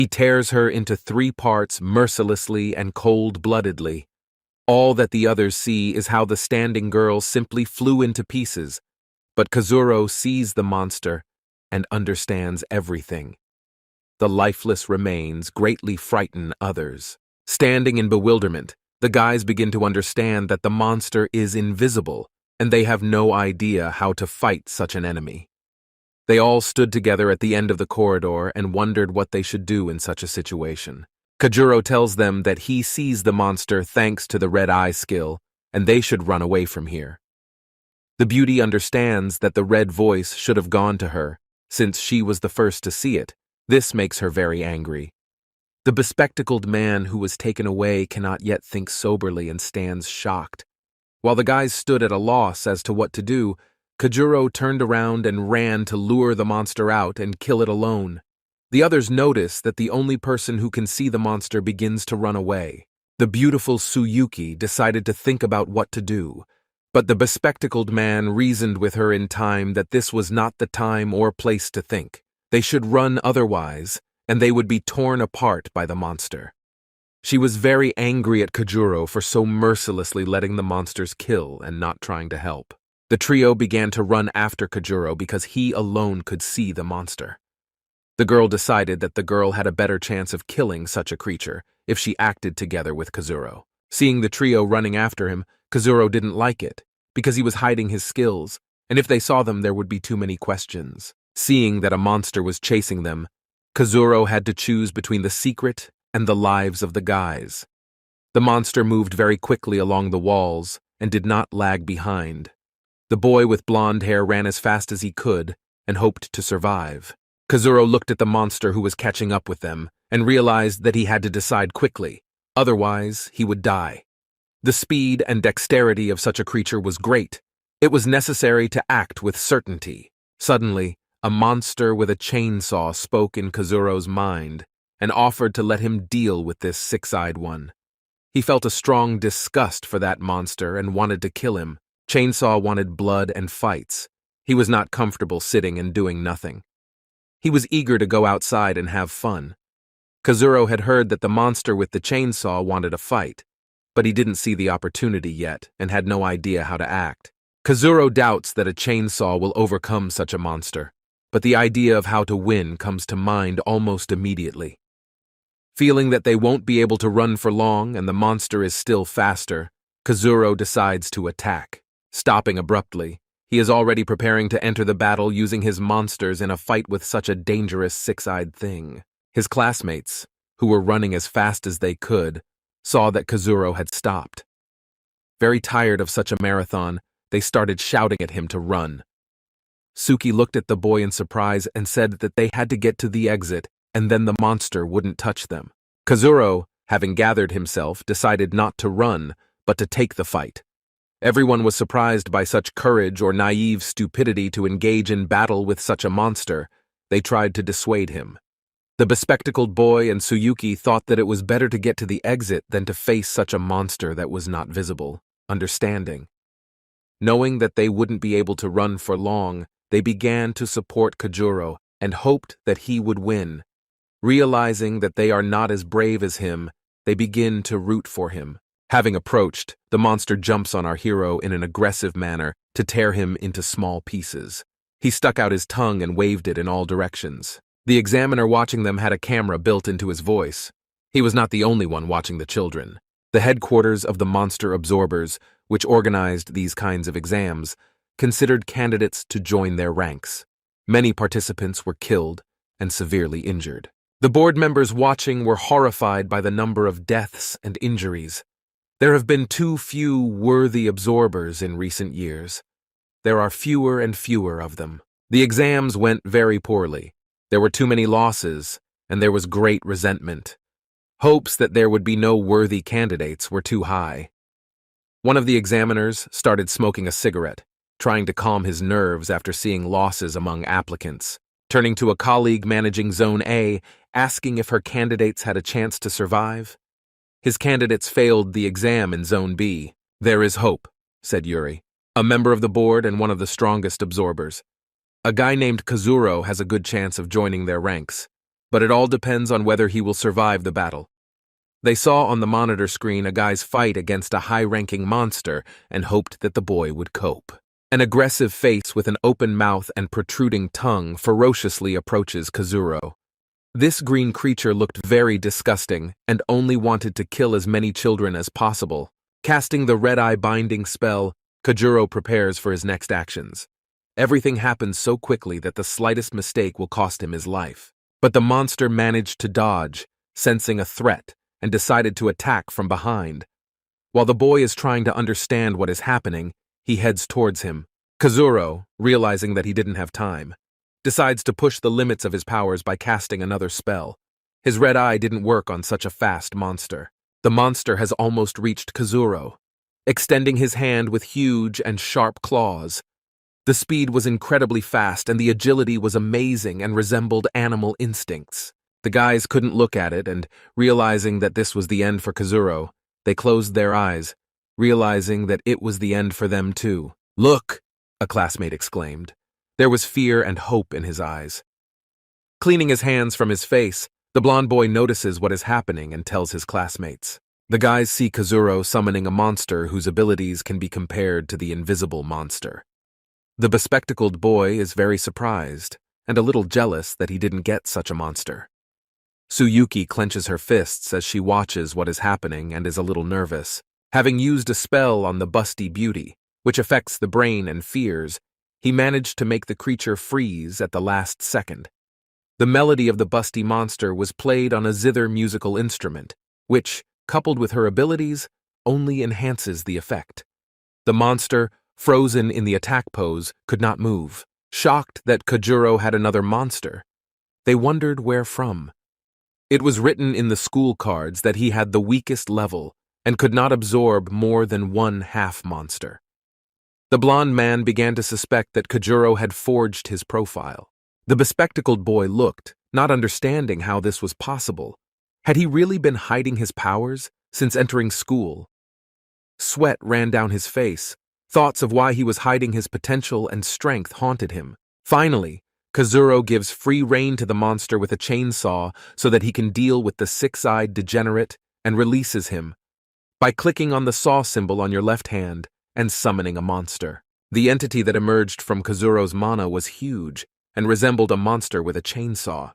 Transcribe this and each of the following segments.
He tears her into 3 parts mercilessly and cold-bloodedly. All that the others see is how the standing girl simply flew into pieces, but Kazuro sees the monster and understands everything. The lifeless remains greatly frighten others. Standing in bewilderment, the guys begin to understand that the monster is invisible, and they have no idea how to fight such an enemy. They all stood together at the end of the corridor and wondered what they should do in such a situation. Kajuro tells them that he sees the monster thanks to the red eye skill, and they should run away from here. The beauty understands that the red voice should have gone to her, since she was the first to see it. This makes her very angry. The bespectacled man who was taken away cannot yet think soberly and stands shocked. While the guys stood at a loss as to what to do, Kajuro turned around and ran to lure the monster out and kill it alone. The others notice that the only person who can see the monster begins to run away. The beautiful Tsuyuki decided to think about what to do, but the bespectacled man reasoned with her in time that this was not the time or place to think. They should run otherwise, and they would be torn apart by the monster. She was very angry at Kajuro for so mercilessly letting the monsters kill and not trying to help. The trio began to run after Kajuro because he alone could see the monster. The girl decided that the girl had a better chance of killing such a creature if she acted together with Kazuro. Seeing the trio running after him, Kazuro didn't like it, because he was hiding his skills, and if they saw them there would be too many questions. Seeing that a monster was chasing them, Kazuro had to choose between the secret and the lives of the guys. The monster moved very quickly along the walls and did not lag behind. The boy with blonde hair ran as fast as he could and hoped to survive. Kazuro looked at the monster who was catching up with them and realized that he had to decide quickly, otherwise he would die. The speed and dexterity of such a creature was great. It was necessary to act with certainty. Suddenly, a monster with a chainsaw spoke in Kazuro's mind and offered to let him deal with this six-eyed one. He felt a strong disgust for that monster and wanted to kill him. Chainsaw wanted blood and fights. He was not comfortable sitting and doing nothing. He was eager to go outside and have fun. Kazuro had heard that the monster with the chainsaw wanted a fight, but he didn't see the opportunity yet and had no idea how to act. Kazuro doubts that a chainsaw will overcome such a monster, but the idea of how to win comes to mind almost immediately. Feeling that they won't be able to run for long and the monster is still faster, Kazuro decides to attack. Stopping abruptly, he is already preparing to enter the battle using his monsters in a fight with such a dangerous six-eyed thing. His classmates, who were running as fast as they could, saw that Kazuro had stopped. Very tired of such a marathon, they started shouting at him to run. Suki looked at the boy in surprise and said that they had to get to the exit and then the monster wouldn't touch them. Kazuro, having gathered himself, decided not to run, but to take the fight. Everyone was surprised by such courage or naive stupidity to engage in battle with such a monster. They tried to dissuade him. The bespectacled boy and Tsuyuki thought that it was better to get to the exit than to face such a monster that was not visible, understanding. Knowing that they wouldn't be able to run for long, they began to support Kajuro and hoped that he would win. Realizing that they are not as brave as him, they begin to root for him. Having approached, the monster jumps on our hero in an aggressive manner to tear him into small pieces. He stuck out his tongue and waved it in all directions. The examiner watching them had a camera built into his voice. He was not the only one watching the children. The headquarters of the monster absorbers, which organized these kinds of exams, considered candidates to join their ranks. Many participants were killed and severely injured. The board members watching were horrified by the number of deaths and injuries. There have been too few worthy absorbers in recent years. There are fewer and fewer of them. The exams went very poorly. There were too many losses, and there was great resentment. Hopes that there would be no worthy candidates were too high. One of the examiners started smoking a cigarette, trying to calm his nerves after seeing losses among applicants. Turning to a colleague managing Zone A, asking if her candidates had a chance to survive. His candidates failed the exam in Zone B. "There is hope," said Yuri, a member of the board and one of the strongest absorbers. "A guy named Kazuro has a good chance of joining their ranks. but it all depends on whether he will survive the battle. They saw on the monitor screen a guy's fight against a high-ranking monster and hoped that the boy would cope. An aggressive face with an open mouth and protruding tongue ferociously approaches Kazuro. This green creature looked very disgusting and only wanted to kill as many children as possible. Casting the red-eye binding spell, Kazuro prepares for his next actions. Everything happens so quickly that the slightest mistake will cost him his life. But the monster managed to dodge, sensing a threat, and decided to attack from behind. While the boy is trying to understand what is happening, he heads towards him. Kazuro, realizing that he didn't have time, decides to push the limits of his powers by casting another spell. His red eye didn't work on such a fast monster. The monster has almost reached Kazuro, extending his hand with huge and sharp claws. The speed was incredibly fast and the agility was amazing and resembled animal instincts. The guys couldn't look at it, and realizing that this was the end for Kazuro, they closed their eyes, realizing that it was the end for them too. "Look!" a classmate exclaimed. There was fear and hope in his eyes. Cleaning his hands from his face, the blond boy notices what is happening and tells his classmates. The guys see Kazuro summoning a monster whose abilities can be compared to the invisible monster. The bespectacled boy is very surprised and a little jealous that he didn't get such a monster. Tsuyuki clenches her fists as she watches what is happening and is a little nervous. Having used a spell on the busty beauty, which affects the brain and fears, he managed to make the creature freeze at the last second. The melody of the busty monster was played on a zither musical instrument, which, coupled with her abilities, only enhances the effect. The monster, frozen in the attack pose, could not move. Shocked that Kazuro had another monster, they wondered where from. It was written in the school cards that he had the weakest level and could not absorb more than one half-monster. The blond man began to suspect that Kazuro had forged his profile. The bespectacled boy looked, not understanding how this was possible. Had he really been hiding his powers since entering school? Sweat ran down his face. Thoughts of why he was hiding his potential and strength haunted him. Finally, Kazuro gives free rein to the monster with a chainsaw so that he can deal with the six-eyed degenerate and releases him by clicking on the saw symbol on your left hand and summoning a monster. The entity that emerged from Kazuro's mana was huge and resembled a monster with a chainsaw.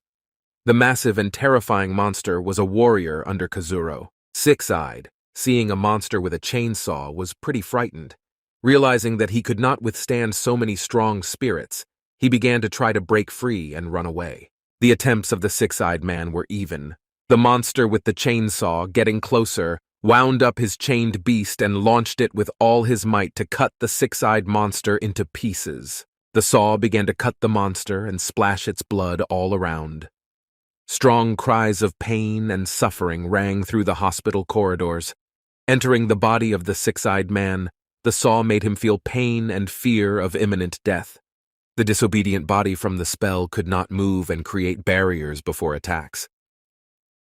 The massive and terrifying monster was a warrior under Kazuro. Six-eyed, seeing a monster with a chainsaw, was pretty frightened. Realizing that he could not withstand so many strong spirits, he began to try to break free and run away. The attempts of the six-eyed man were even. The monster with the chainsaw, getting closer, wound up his chained beast and launched it with all his might to cut the six-eyed monster into pieces. The saw began to cut the monster and splash its blood all around. Strong cries of pain and suffering rang through the hospital corridors. Entering the body of the six-eyed man, the saw made him feel pain and fear of imminent death. The disobedient body from the spell could not move and create barriers before attacks.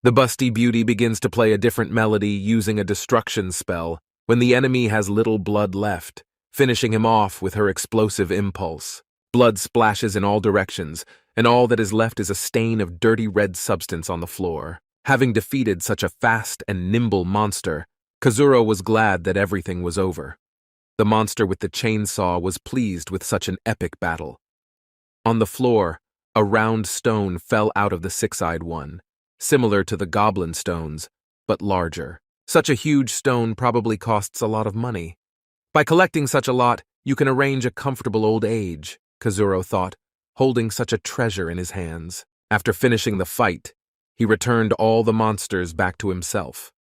The busty beauty begins to play a different melody using a destruction spell when the enemy has little blood left, finishing him off with her explosive impulse. Blood splashes in all directions, and all that is left is a stain of dirty red substance on the floor. Having defeated such a fast and nimble monster, Kazuro was glad that everything was over. The monster with the chainsaw was pleased with such an epic battle. On the floor, a round stone fell out of the six-eyed one, similar to the goblin stones, but larger. Such a huge stone probably costs a lot of money. By collecting such a lot, you can arrange a comfortable old age, Kazuro thought, holding such a treasure in his hands. After finishing the fight, he returned all the monsters back to himself.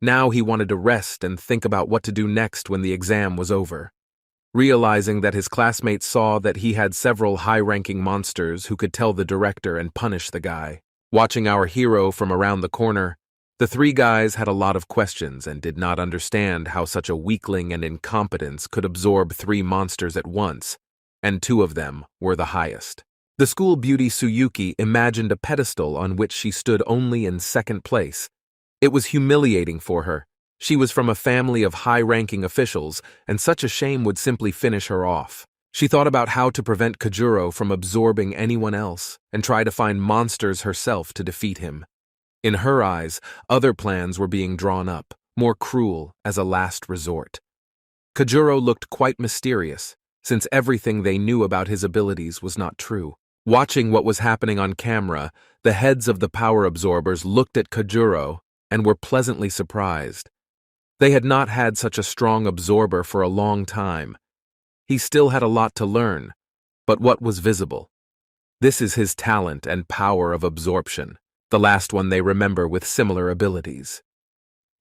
Now he wanted to rest and think about what to do next when the exam was over. Realizing that his classmates saw that he had several high-ranking monsters who could tell the director and punish the guy. Watching our hero from around the corner, the three guys had a lot of questions and did not understand how such a weakling and incompetence could absorb three monsters at once, and two of them were the highest. The school beauty Tsuyuki imagined a pedestal on which she stood only in second place. It was humiliating for her. She was from a family of high-ranking officials, and such a shame would simply finish her off. She thought about how to prevent Kajuro from absorbing anyone else and try to find monsters herself to defeat him. In her eyes, other plans were being drawn up, more cruel as a last resort. Kajuro looked quite mysterious, since everything they knew about his abilities was not true. Watching what was happening on camera, the heads of the power absorbers looked at Kajuro and were pleasantly surprised. They had not had such a strong absorber for a long time. He still had a lot to learn, but what was visible? This is his talent and power of absorption, the last one they remember with similar abilities.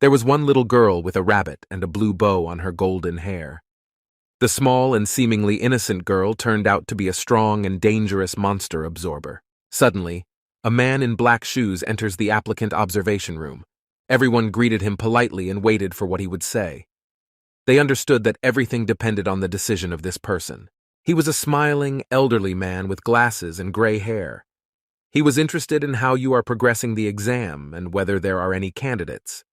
There was one little girl with a rabbit and a blue bow on her golden hair. The small and seemingly innocent girl turned out to be a strong and dangerous monster absorber. Suddenly, a man in black shoes enters the applicant observation room. Everyone greeted him politely and waited for what he would say. They understood that everything depended on the decision of this person. He was a smiling, elderly man with glasses and gray hair. He was interested in how you are progressing the exam and whether there are any candidates.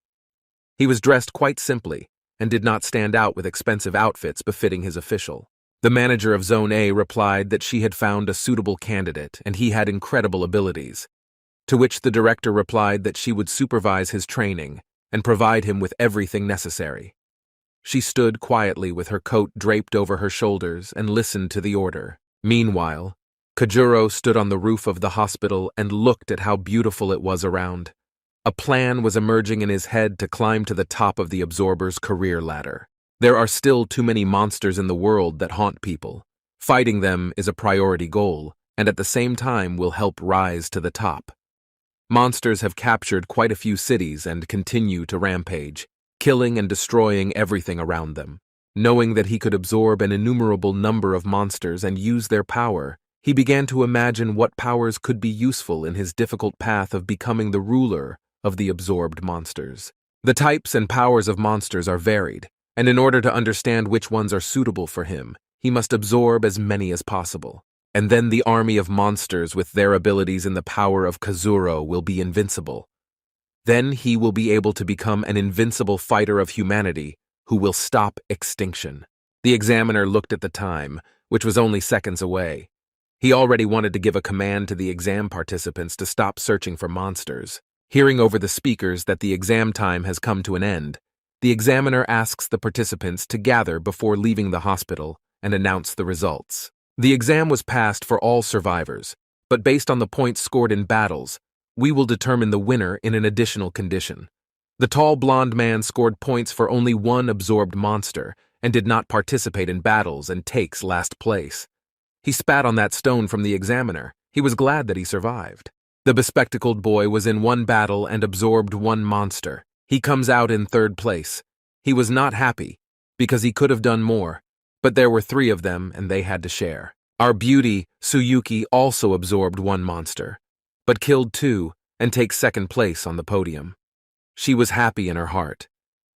He was dressed quite simply and did not stand out with expensive outfits befitting his official. The manager of Zone A replied that she had found a suitable candidate and he had incredible abilities, to which the director replied that she would supervise his training and provide him with everything necessary. She stood quietly with her coat draped over her shoulders and listened to the order. Meanwhile, Kajuro stood on the roof of the hospital and looked at how beautiful it was around. A plan was emerging in his head to climb to the top of the absorber's career ladder. There are still too many monsters in the world that haunt people. Fighting them is a priority goal, and at the same time will help rise to the top. Monsters have captured quite a few cities and continue to rampage, killing and destroying everything around them. Knowing that he could absorb an innumerable number of monsters and use their power, he began to imagine what powers could be useful in his difficult path of becoming the ruler of the absorbed monsters. The types and powers of monsters are varied, and in order to understand which ones are suitable for him, he must absorb as many as possible. And then the army of monsters with their abilities and the power of Kazuro will be invincible. Then he will be able to become an invincible fighter of humanity who will stop extinction. The examiner looked at the time, which was only seconds away. He already wanted to give a command to the exam participants to stop searching for monsters. Hearing over the speakers that the exam time has come to an end, the examiner asks the participants to gather before leaving the hospital and announce the results. The exam was passed for all survivors, but based on the points scored in battles, we will determine the winner in an additional condition. The tall blonde man scored points for only one absorbed monster and did not participate in battles and takes last place. He spat on that stone from the examiner. He was glad that he survived. The bespectacled boy was in one battle and absorbed one monster. He comes out in third place. He was not happy, because he could have done more, but there were 3 of them and they had to share. Our beauty, Tsuyuki, also absorbed one monster, but killed 2 and takes second place on the podium. She was happy in her heart,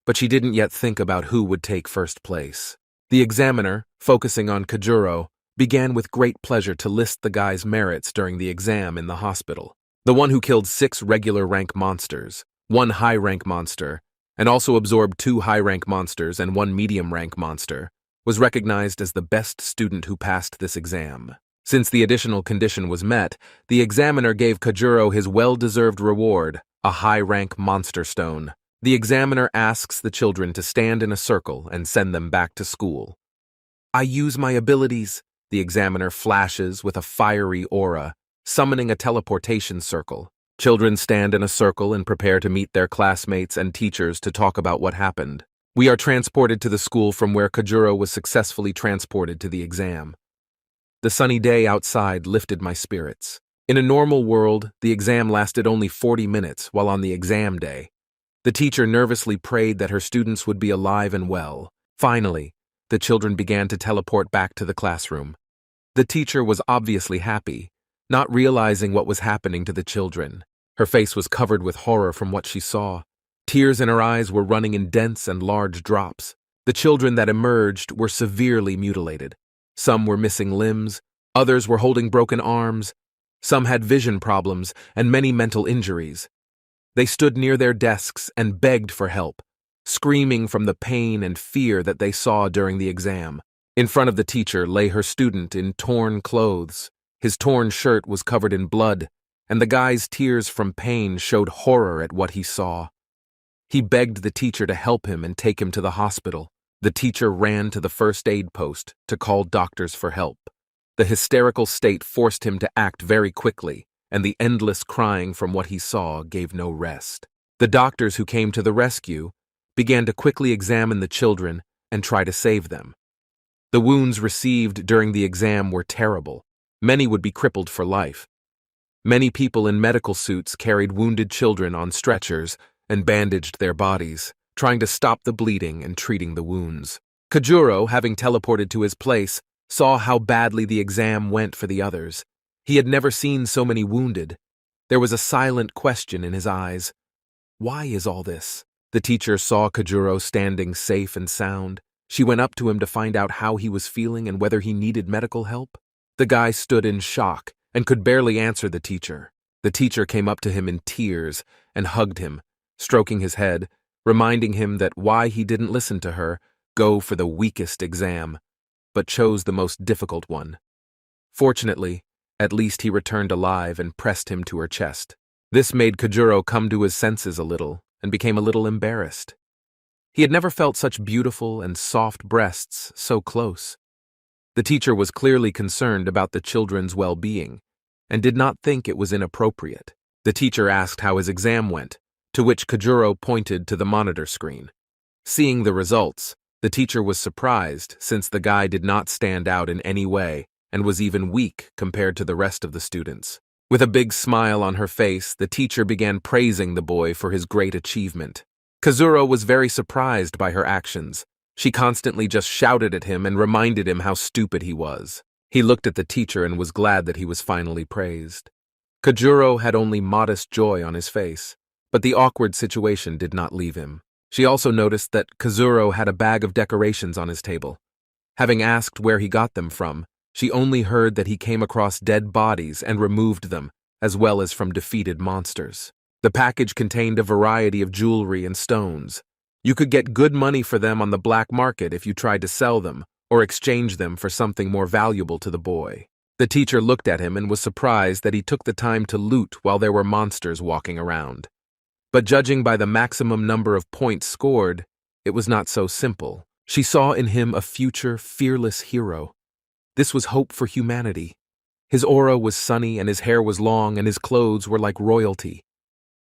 but she didn't yet think about who would take first place. The examiner, focusing on Kajuro, began with great pleasure to list the guy's merits during the exam in the hospital. The one who killed 6 regular rank monsters, 1 high rank monster, and also absorbed 2 high rank monsters and 1 medium rank monster, was recognized as the best student who passed this exam. Since the additional condition was met, the examiner gave Kajuro his well-deserved reward, a high-rank monster stone. The examiner asks the children to stand in a circle and send them back to school. I use my abilities, the examiner flashes with a fiery aura, summoning a teleportation circle. Children stand in a circle and prepare to meet their classmates and teachers to talk about what happened. We are transported to the school from where Kajuro was successfully transported to the exam. The sunny day outside lifted my spirits. In a normal world, the exam lasted only 40 minutes, while on the exam day, the teacher nervously prayed that her students would be alive and well. Finally, the children began to teleport back to the classroom. The teacher was obviously happy, not realizing what was happening to the children. Her face was covered with horror from what she saw. Tears in her eyes were running in dense and large drops. The children that emerged were severely mutilated. Some were missing limbs, others were holding broken arms, some had vision problems, and many mental injuries. They stood near their desks and begged for help, screaming from the pain and fear that they saw during the exam. In front of the teacher lay her student in torn clothes. His torn shirt was covered in blood, and the guy's tears from pain showed horror at what he saw. He begged the teacher to help him and take him to the hospital. The teacher ran to the first aid post to call doctors for help. The hysterical state forced him to act very quickly, and the endless crying from what he saw gave no rest. The doctors who came to the rescue began to quickly examine the children and try to save them. The wounds received during the exam were terrible. Many would be crippled for life. Many people in medical suits carried wounded children on stretchers and bandaged their bodies, trying to stop the bleeding and treating the wounds. Kajuro, having teleported to his place, saw how badly the exam went for the others. He had never seen so many wounded. There was a silent question in his eyes. Why is all this? The teacher saw Kajuro standing safe and sound. She went up to him to find out how he was feeling and whether he needed medical help. The guy stood in shock and could barely answer the teacher. The teacher came up to him in tears and hugged him, stroking his head, reminding him that why he didn't listen to her, go for the weakest exam, but chose the most difficult one. Fortunately, at least he returned alive and pressed him to her chest. This made Kajuro come to his senses a little and became a little embarrassed. He had never felt such beautiful and soft breasts so close. The teacher was clearly concerned about the children's well-being and did not think it was inappropriate. The teacher asked how his exam went, to which Kajuro pointed to the monitor screen. Seeing the results, the teacher was surprised since the guy did not stand out in any way and was even weak compared to the rest of the students. With a big smile on her face, the teacher began praising the boy for his great achievement. Kazuro was very surprised by her actions. She constantly just shouted at him and reminded him how stupid he was. He looked at the teacher and was glad that he was finally praised. Kajuro had only modest joy on his face, but the awkward situation did not leave him. She also noticed that Kazuro had a bag of decorations on his table. Having asked where he got them from, she only heard that he came across dead bodies and removed them, as well as from defeated monsters. The package contained a variety of jewelry and stones. You could get good money for them on the black market if you tried to sell them or exchange them for something more valuable to the boy. The teacher looked at him and was surprised that he took the time to loot while there were monsters walking around. But judging by the maximum number of points scored, it was not so simple. She saw in him a future, fearless hero. This was hope for humanity. His aura was sunny and his hair was long and his clothes were like royalty.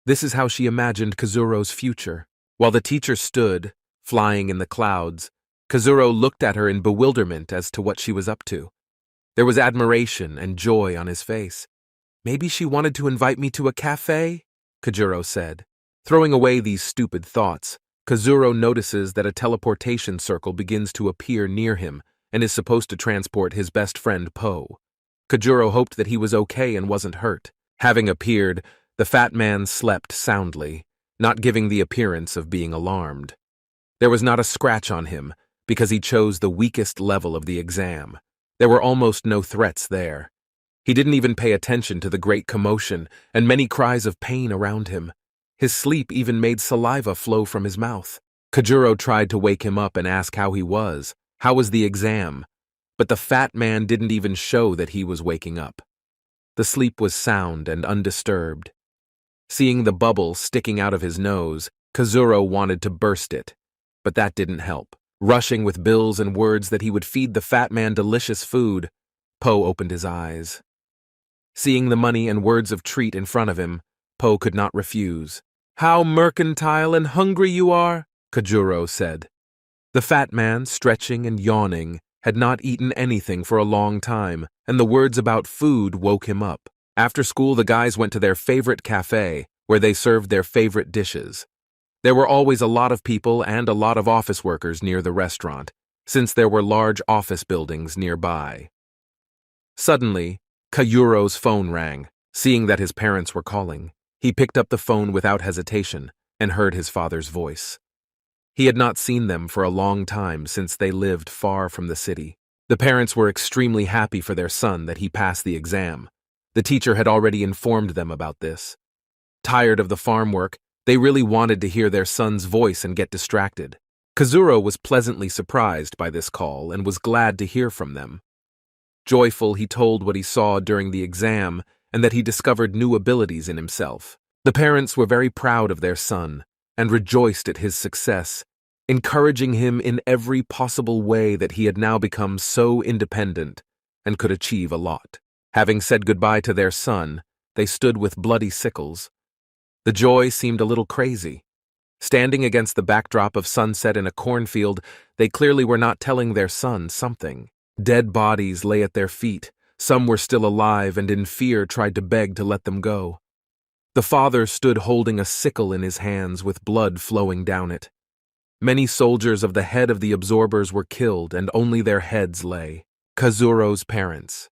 This is how she imagined Kazuro's future. While the teacher stood, flying in the clouds, Kazuro looked at her in bewilderment as to what she was up to. There was admiration and joy on his face. Maybe she wanted to invite me to a cafe? Kajuro said. Throwing away these stupid thoughts, Kazuro notices that a teleportation circle begins to appear near him and is supposed to transport his best friend Po. Kajuro hoped that he was okay and wasn't hurt. Having appeared, the fat man slept soundly, not giving the appearance of being alarmed. There was not a scratch on him, because he chose the weakest level of the exam. There were almost no threats there. He didn't even pay attention to the great commotion and many cries of pain around him. His sleep even made saliva flow from his mouth. Kajuro tried to wake him up and ask how he was. How was the exam? But the fat man didn't even show that he was waking up. The sleep was sound and undisturbed. Seeing the bubble sticking out of his nose, Kazuro wanted to burst it, but that didn't help. Rushing with bills and words that he would feed the fat man delicious food, Po opened his eyes. Seeing the money and words of treat in front of him, Po could not refuse. "How mercantile and hungry you are," Kajuro said. The fat man, stretching and yawning, had not eaten anything for a long time, and the words about food woke him up. After school, the guys went to their favorite cafe, where they served their favorite dishes. There were always a lot of people and a lot of office workers near the restaurant, since there were large office buildings nearby. Suddenly, Kayuro's phone rang. Seeing that his parents were calling, he picked up the phone without hesitation and heard his father's voice. He had not seen them for a long time since they lived far from the city. The parents were extremely happy for their son that he passed the exam. The teacher had already informed them about this. Tired of the farm work, they really wanted to hear their son's voice and get distracted. Kazuro was pleasantly surprised by this call and was glad to hear from them. Joyful, he told what he saw during the exam and that he discovered new abilities in himself. The parents were very proud of their son and rejoiced at his success, encouraging him in every possible way that he had now become so independent and could achieve a lot. Having said goodbye to their son, they stood with bloody sickles. The joy seemed a little crazy. Standing against the backdrop of sunset in a cornfield, they clearly were not telling their son something. Dead bodies lay at their feet. Some were still alive and in fear tried to beg to let them go. The father stood holding a sickle in his hands with blood flowing down it. Many soldiers of the head of the absorbers were killed and only their heads lay. Kazuro's parents.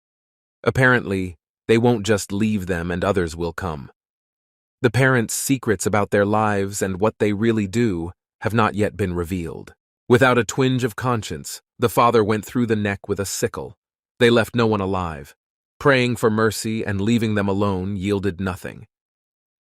Apparently, they won't just leave them and others will come. The parents' secrets about their lives and what they really do have not yet been revealed. Without a twinge of conscience, the father went through the neck with a sickle. They left no one alive. Praying for mercy and leaving them alone yielded nothing.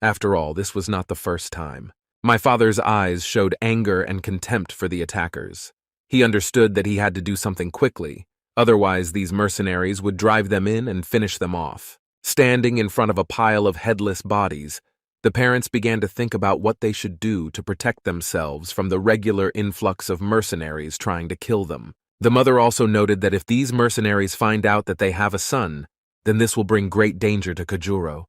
After all, this was not the first time. My father's eyes showed anger and contempt for the attackers. He understood that he had to do something quickly, otherwise these mercenaries would drive them in and finish them off. Standing in front of a pile of headless bodies, the parents began to think about what they should do to protect themselves from the regular influx of mercenaries trying to kill them. The mother also noted that if these mercenaries find out that they have a son, then this will bring great danger to Kajuro.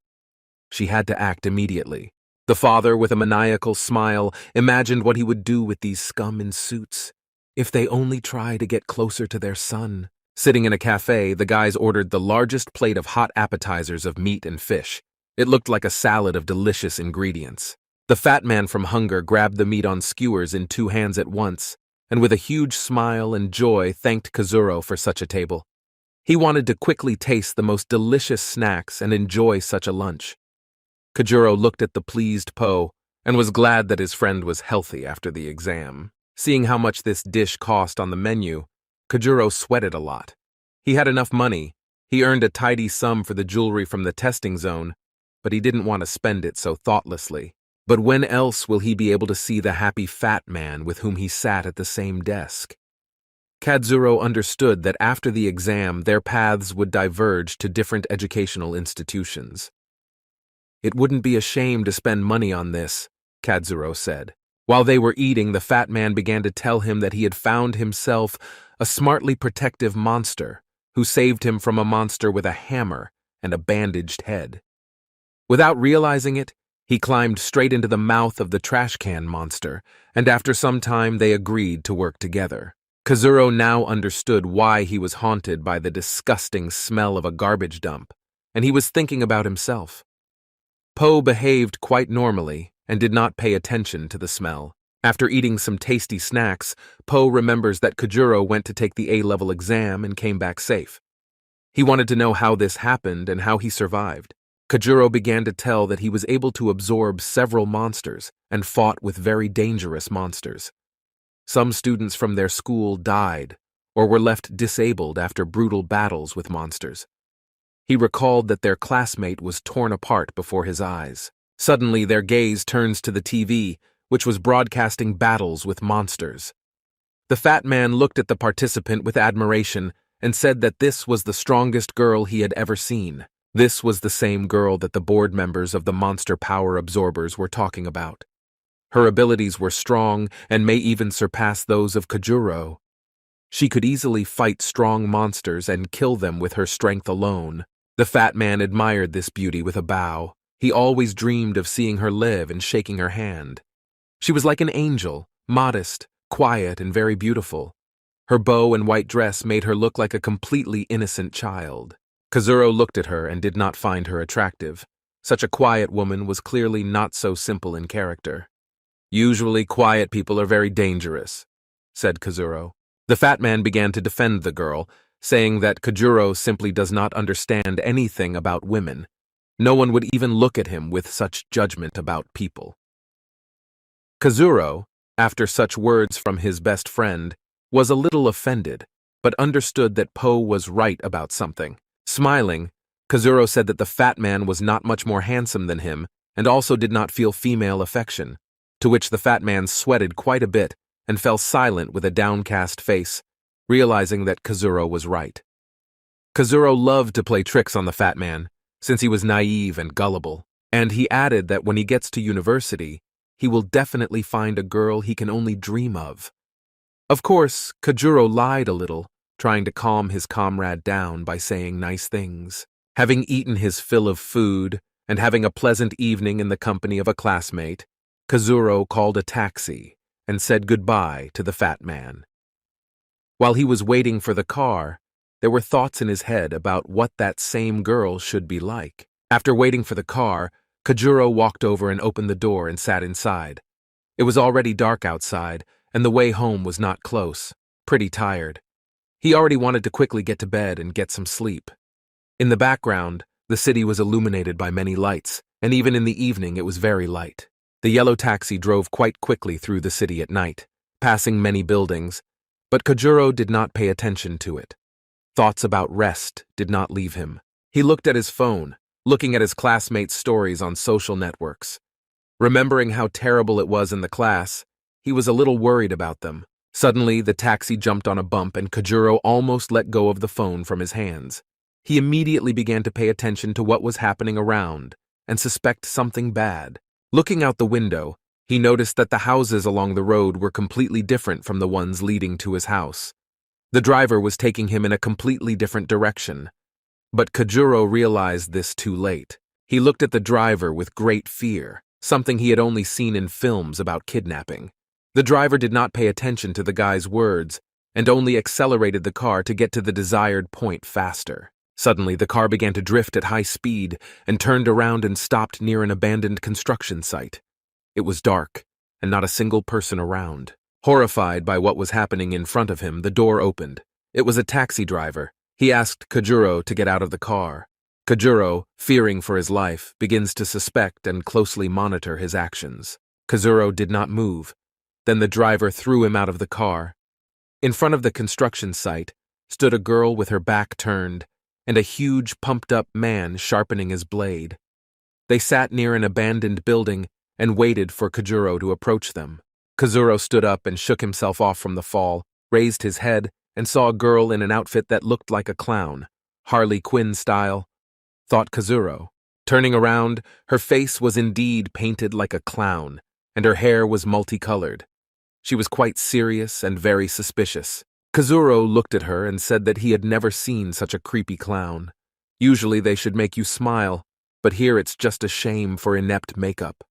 She had to act immediately. The father, with a maniacal smile, imagined what he would do with these scum in suits. If they only try to get closer to their son. Sitting in a cafe, the guys ordered the largest plate of hot appetizers of meat and fish. It looked like a salad of delicious ingredients. The fat man from hunger grabbed the meat on skewers in 2 hands at once, and with a huge smile and joy thanked Kazuro for such a table. He wanted to quickly taste the most delicious snacks and enjoy such a lunch. Kajuro looked at the pleased Po and was glad that his friend was healthy after the exam. Seeing how much this dish cost on the menu, Kajuro sweated a lot. He had enough money. He earned a tidy sum for the jewelry from the testing zone, but he didn't want to spend it so thoughtlessly. But when else will he be able to see the happy fat man with whom he sat at the same desk? Kazuro understood that after the exam, their paths would diverge to different educational institutions. It wouldn't be a shame to spend money on this, Kazuro said. While they were eating, the fat man began to tell him that he had found himself a smartly protective monster who saved him from a monster with a hammer and a bandaged head. Without realizing it, he climbed straight into the mouth of the trash can monster, and after some time they agreed to work together. Kazuro now understood why he was haunted by the disgusting smell of a garbage dump, and he was thinking about himself. Po behaved quite normally and did not pay attention to the smell. After eating some tasty snacks, Po remembers that Kajuro went to take the A-level exam and came back safe. He wanted to know how this happened and how he survived. Kajuro began to tell that he was able to absorb several monsters and fought with very dangerous monsters. Some students from their school died or were left disabled after brutal battles with monsters. He recalled that their classmate was torn apart before his eyes. Suddenly, their gaze turns to the TV, which was broadcasting battles with monsters. The fat man looked at the participant with admiration and said that this was the strongest girl he had ever seen. This was the same girl that the board members of the monster power absorbers were talking about. Her abilities were strong and may even surpass those of Kajuro. She could easily fight strong monsters and kill them with her strength alone. The fat man admired this beauty with a bow. He always dreamed of seeing her live and shaking her hand. She was like an angel, modest, quiet, and very beautiful. Her bow and white dress made her look like a completely innocent child. Kazuro looked at her and did not find her attractive. Such a quiet woman was clearly not so simple in character. "Usually quiet people are very dangerous," said Kazuro. The fat man began to defend the girl, saying that Kajuro simply does not understand anything about women. No one would even look at him with such judgment about people. Kazuro, after such words from his best friend, was a little offended, but understood that Po was right about something. Smiling, Kazuro said that the fat man was not much more handsome than him and also did not feel female affection, to which the fat man sweated quite a bit and fell silent with a downcast face, realizing that Kazuro was right. Kazuro loved to play tricks on the fat man, since he was naive and gullible, and he added that when he gets to university, he will definitely find a girl he can only dream of. Of course, Kazuro lied a little, trying to calm his comrade down by saying nice things. Having eaten his fill of food and having a pleasant evening in the company of a classmate, Kazuro called a taxi and said goodbye to the fat man. While he was waiting for the car, there were thoughts in his head about what that same girl should be like. After waiting for the car, Kazuro walked over and opened the door and sat inside. It was already dark outside, and the way home was not close, pretty tired. He already wanted to quickly get to bed and get some sleep. In the background, the city was illuminated by many lights, and even in the evening it was very light. The yellow taxi drove quite quickly through the city at night, passing many buildings, but Kazuro did not pay attention to it. Thoughts about rest did not leave him. He looked at his phone, looking at his classmates' stories on social networks. Remembering how terrible it was in the class, he was a little worried about them. Suddenly, the taxi jumped on a bump and Kazuro almost let go of the phone from his hands. He immediately began to pay attention to what was happening around and suspect something bad. Looking out the window, he noticed that the houses along the road were completely different from the ones leading to his house. The driver was taking him in a completely different direction. But Kazuro realized this too late. He looked at the driver with great fear, something he had only seen in films about kidnapping. The driver did not pay attention to the guy's words and only accelerated the car to get to the desired point faster. Suddenly, the car began to drift at high speed and turned around and stopped near an abandoned construction site. It was dark, and not a single person around. Horrified by what was happening in front of him, the door opened. It was a taxi driver. He asked Kazuro to get out of the car. Kazuro, fearing for his life, begins to suspect and closely monitor his actions. Kazuro did not move. Then the driver threw him out of the car. In front of the construction site stood a girl with her back turned and a huge pumped-up man sharpening his blade. They sat near an abandoned building and waited for Kazuro to approach them. Kazuro stood up and shook himself off from the fall, raised his head, and saw a girl in an outfit that looked like a clown, Harley Quinn style, thought Kazuro. Turning around, her face was indeed painted like a clown, and her hair was multicolored. She was quite serious and very suspicious. Kazuro looked at her and said that he had never seen such a creepy clown. Usually they should make you smile, but here it's just a shame for inept makeup.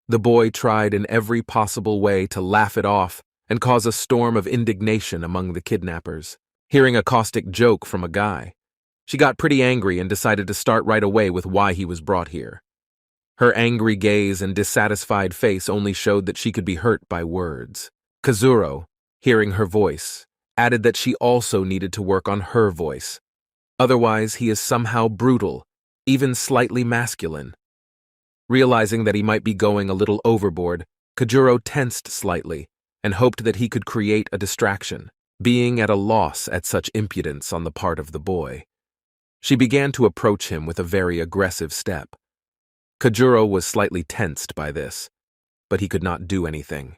The boy tried in every possible way to laugh it off and cause a storm of indignation among the kidnappers. Hearing a caustic joke from a guy, she got pretty angry and decided to start right away with why he was brought here. Her angry gaze and dissatisfied face only showed that she could be hurt by words. Kazuro, hearing her voice, added that she also needed to work on her voice. Otherwise, he is somehow brutal, even slightly masculine. Realizing that he might be going a little overboard, Kazuro tensed slightly and hoped that he could create a distraction, being at a loss at such impudence on the part of the boy. She began to approach him with a very aggressive step. Kazuro was slightly tensed by this, but he could not do anything.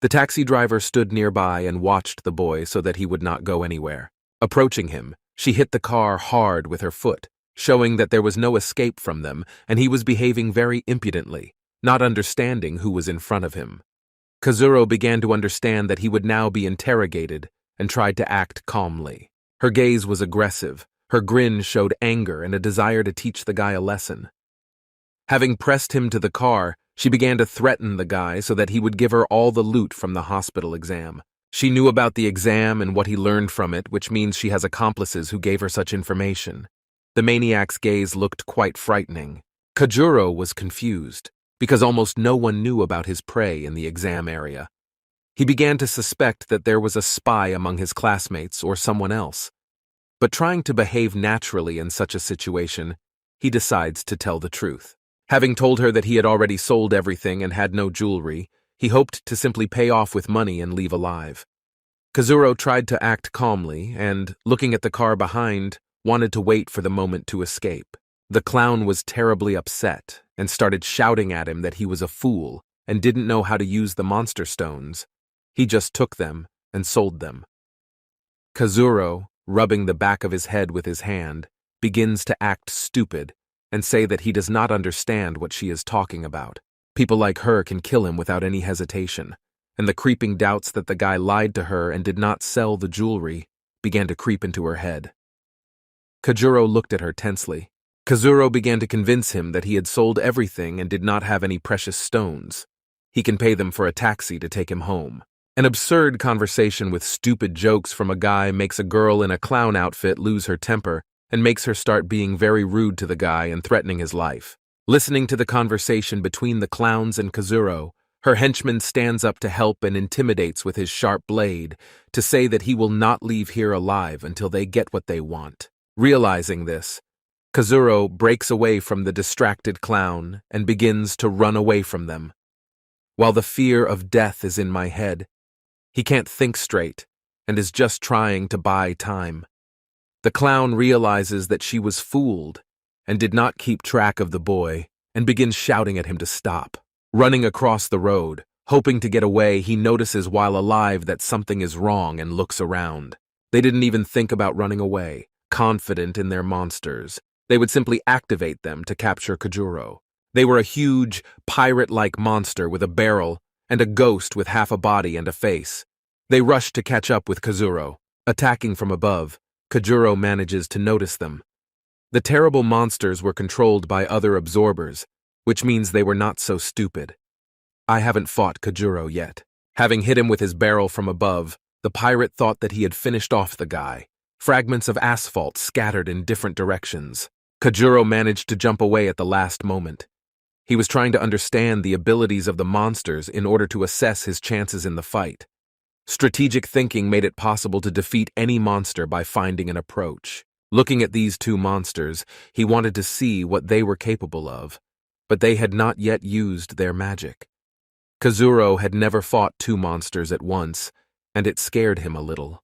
The taxi driver stood nearby and watched the boy so that he would not go anywhere. Approaching him, she hit the car hard with her foot, showing that there was no escape from them, and he was behaving very impudently, not understanding who was in front of him. Kazuro began to understand that he would now be interrogated and tried to act calmly. Her gaze was aggressive, her grin showed anger and a desire to teach the guy a lesson. Having pressed him to the car, she began to threaten the guy so that he would give her all the loot from the hospital exam. She knew about the exam and what he learned from it, which means she has accomplices who gave her such information. The maniac's gaze looked quite frightening. Kazuro was confused, because almost no one knew about his prey in the exam area. He began to suspect that there was a spy among his classmates or someone else. But trying to behave naturally in such a situation, he decides to tell the truth. Having told her that he had already sold everything and had no jewelry, he hoped to simply pay off with money and leave alive. Kazuro tried to act calmly and, looking at the car behind, wanted to wait for the moment to escape. The clown was terribly upset and started shouting at him that he was a fool and didn't know how to use the monster stones. He just took them and sold them. Kazuro, rubbing the back of his head with his hand, begins to act stupid and say that he does not understand what she is talking about. People like her can kill him without any hesitation, and the creeping doubts that the guy lied to her and did not sell the jewelry began to creep into her head. Kajuro looked at her tensely. Kazuro began to convince him that he had sold everything and did not have any precious stones. He can pay them for a taxi to take him home. An absurd conversation with stupid jokes from a guy makes a girl in a clown outfit lose her temper and makes her start being very rude to the guy and threatening his life. Listening to the conversation between the clowns and Kazuro, her henchman stands up to help and intimidates with his sharp blade to say that he will not leave here alive until they get what they want. Realizing this, Kazuro breaks away from the distracted clown and begins to run away from them. While the fear of death is in my head, he can't think straight and is just trying to buy time. The clown realizes that she was fooled and did not keep track of the boy and begins shouting at him to stop. Running across the road, hoping to get away, he notices while alive that something is wrong and looks around. They didn't even think about running away, confident in their monsters. They would simply activate them to capture Kajuro. They were a huge, pirate-like monster with a barrel and a ghost with half a body and a face. They rushed to catch up with Kazuro. Attacking from above, Kajuro manages to notice them. The terrible monsters were controlled by other absorbers, which means they were not so stupid. I haven't fought Kajuro yet. Having hit him with his barrel from above, the pirate thought that he had finished off the guy. Fragments of asphalt scattered in different directions. Kajuro managed to jump away at the last moment. He was trying to understand the abilities of the monsters in order to assess his chances in the fight. Strategic thinking made it possible to defeat any monster by finding an approach. Looking at these two monsters, he wanted to see what they were capable of, but they had not yet used their magic. Kazuro had never fought two monsters at once, and it scared him a little.